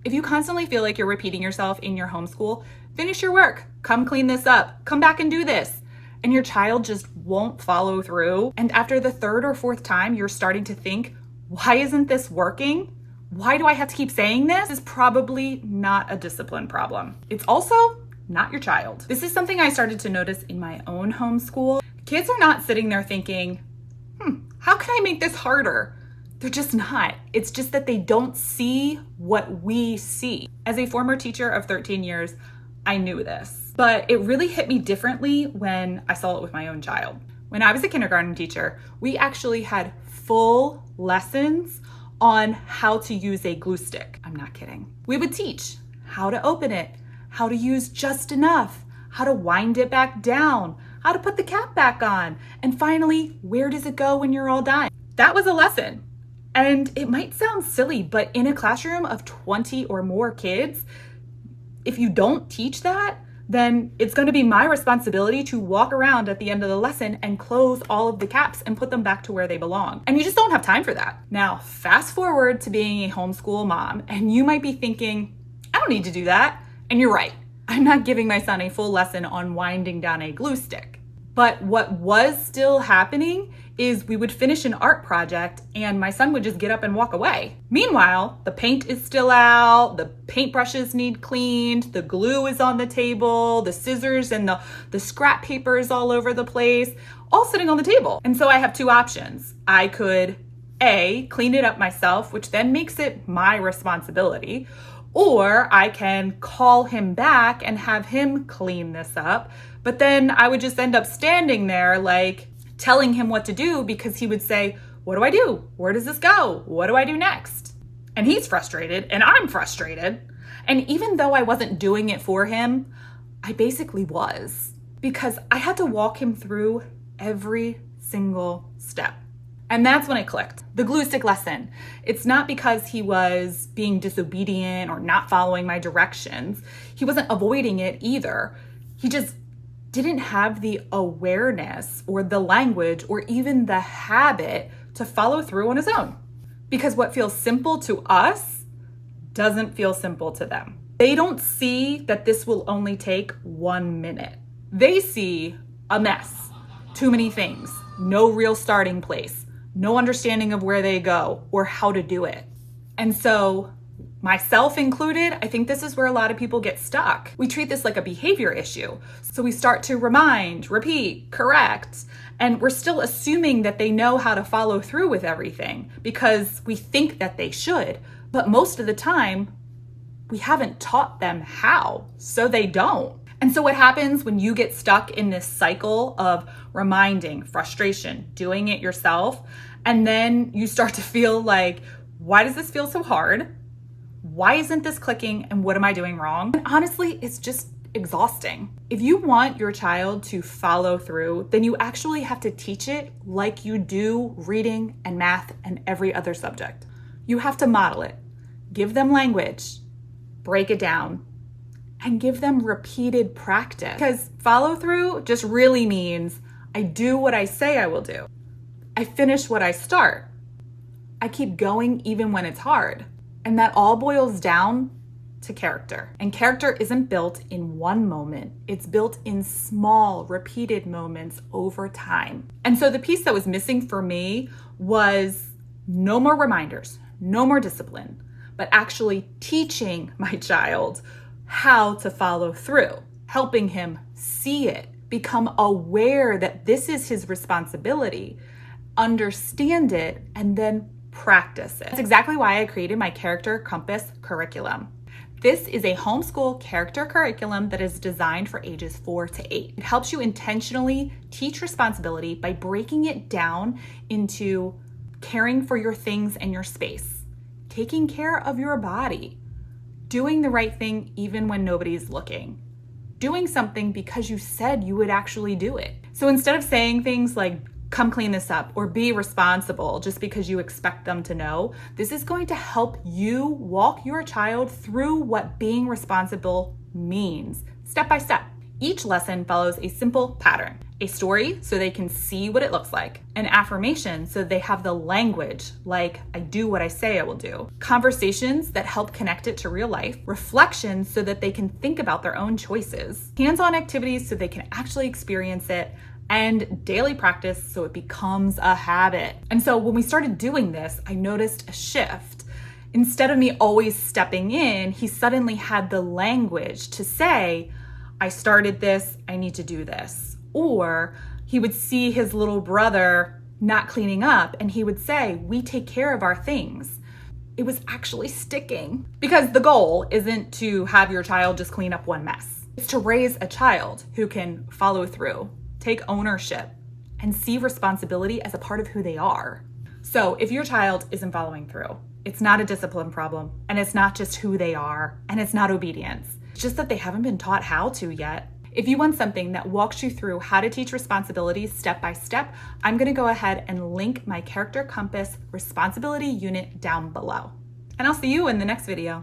If you constantly feel like you're repeating yourself in your homeschool, finish your work, come clean this up, come back and do this. And your child just won't follow through. And after the third or fourth time, you're starting to think, why isn't this working? Why do I have to keep saying this? This is probably not a discipline problem. It's also not your child. This is something I started to notice in my own homeschool. Kids are not sitting there thinking, how can I make this harder? They're just not. It's just that they don't see what we see. As a former teacher of 13 years, I knew this, but it really hit me differently when I saw it with my own child. When I was a kindergarten teacher, we actually had full lessons on how to use a glue stick. I'm not kidding. We would teach how to open it, how to use just enough, how to wind it back down, how to put the cap back on, and finally, where does it go when you're all done? That was a lesson. And it might sound silly, but in a classroom of 20 or more kids, if you don't teach that, then it's going to be my responsibility to walk around at the end of the lesson and close all of the caps and put them back to where they belong. And you just don't have time for that. Now, fast forward to being a homeschool mom, and you might be thinking, I don't need to do that. And you're right. I'm not giving my son a full lesson on winding down a glue stick. But what was still happening is we would finish an art project and my son would just get up and walk away. Meanwhile, the paint is still out, the paintbrushes need cleaned, the glue is on the table, the scissors and the scrap paper is all over the place, all sitting on the table. And so I have two options. I could A, clean it up myself, which then makes it my responsibility, or I can call him back and have him clean this up. But then I would just end up standing there like telling him what to do because he would say, what do I do? Where does this go? What do I do next? And he's frustrated and I'm frustrated. And even though I wasn't doing it for him, I basically was, because I had to walk him through every single step. And that's when it clicked. The glue stick lesson. It's not because he was being disobedient or not following my directions. He wasn't avoiding it either. He just didn't have the awareness or the language or even the habit to follow through on his own. Because what feels simple to us doesn't feel simple to them. They don't see that this will only take 1 minute. They see a mess, too many things, no real starting place, no understanding of where they go or how to do it. And so, myself included, I think this is where a lot of people get stuck. We treat this like a behavior issue. So we start to remind, repeat, correct, and we're still assuming that they know how to follow through with everything because we think that they should. But most of the time, we haven't taught them how, so they don't. And so what happens when you get stuck in this cycle of reminding, frustration, doing it yourself, and then you start to feel like, why does this feel so hard? Why isn't this clicking and what am I doing wrong? And honestly, it's just exhausting. If you want your child to follow through, then you actually have to teach it like you do reading and math and every other subject. You have to model it, give them language, break it down, and give them repeated practice. Because follow through just really means I do what I say I will do. I finish what I start. I keep going even when it's hard. And that all boils down to character. And character isn't built in one moment. It's built in small, repeated moments over time. And so the piece that was missing for me was no more reminders, no more discipline, but actually teaching my child how to follow through, helping him see it, become aware that this is his responsibility, understand it, and then practice it. That's exactly why I created my Character Compass curriculum. This is a homeschool character curriculum that is designed for ages 4 to 8. It helps you intentionally teach responsibility by breaking it down into caring for your things and your space, taking care of your body, doing the right thing even when nobody's looking, doing something because you said you would actually do it. So instead of saying things like, come clean this up or be responsible just because you expect them to know, this is going to help you walk your child through what being responsible means step by step. Each lesson follows a simple pattern: a story so they can see what it looks like, an affirmation so they have the language like I do what I say I will do, conversations that help connect it to real life, reflections so that they can think about their own choices, hands-on activities so they can actually experience it, and daily practice so it becomes a habit. And so when we started doing this, I noticed a shift. Instead of me always stepping in, he suddenly had the language to say, I started this, I need to do this. Or he would see his little brother not cleaning up and he would say, we take care of our things. It was actually sticking. Because the goal isn't to have your child just clean up one mess. It's to raise a child who can follow through, take ownership, and see responsibility as a part of who they are. So if your child isn't following through, it's not a discipline problem, and it's not just who they are, and it's not obedience. It's just that they haven't been taught how to yet. If you want something that walks you through how to teach responsibilities step by step, I'm gonna go ahead and link my Character Compass responsibility unit down below. And I'll see you in the next video.